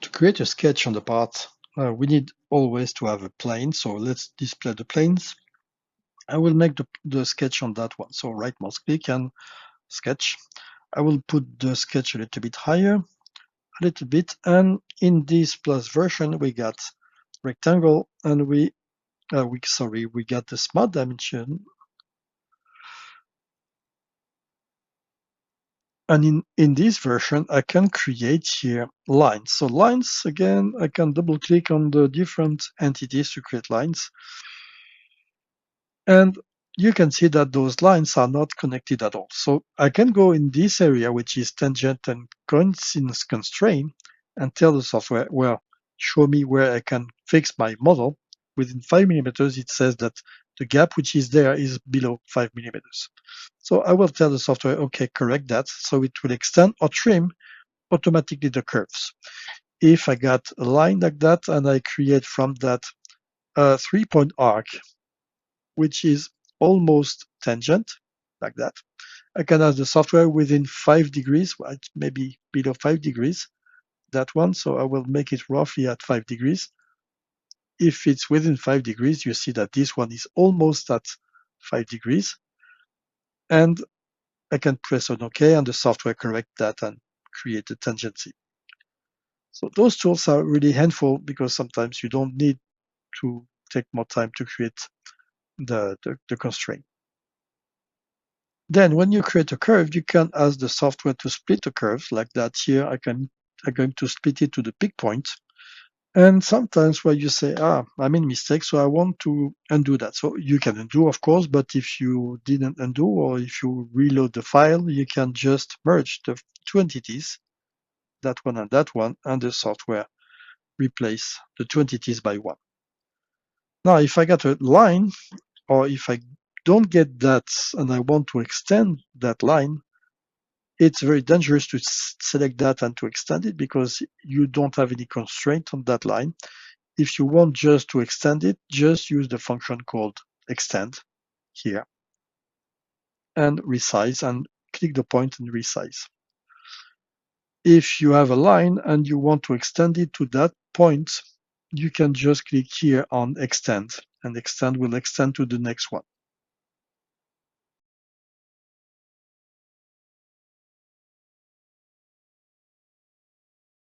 To create a sketch on the part, we need always to have a plane. So let's display the planes. I will make the sketch on that one. So right mouse click and sketch. I will put the sketch a little bit higher, a little bit. And in this plus version, we got rectangle and we got the smart dimension. And in this version, I can create here lines. So lines, again, I can double click on the different entities to create lines. And you can see that those lines are not connected at all. So I can go in this area, which is tangent and coincidence constraint, and tell the software, well, show me where I can fix my model. Within 5 millimeters, it says that the gap which is there is below 5 millimeters. So I will tell the software, okay, correct that. So it will extend or trim automatically the curves. If I got a line like that and I create from that a 3-point arc, which is almost tangent, like that, I can ask the software within 5 degrees, well, maybe below 5 degrees, that one. So I will make it roughly at 5 degrees. If it's within 5 degrees, you see that this one is almost at 5 degrees. And I can press on OK, and the software correct that and create a tangency. So those tools are really helpful because sometimes you don't need to take more time to create the constraint. Then when you create a curve, you can ask the software to split the curve like that. Here I'm going to split it to the peak point. And sometimes where you say, I made a mistake, so I want to undo that. So you can undo, of course, but if you didn't undo or if you reload the file, you can just merge the two entities, that one, and the software replace the two entities by one. Now, if I got a line, or if I don't get that and I want to extend that line, it's very dangerous to select that and to extend it because you don't have any constraint on that line. If you want just to extend it, just use the function called extend here and resize and click the point and resize. If you have a line and you want to extend it to that point, you can just click here on extend, and extend will extend to the next one.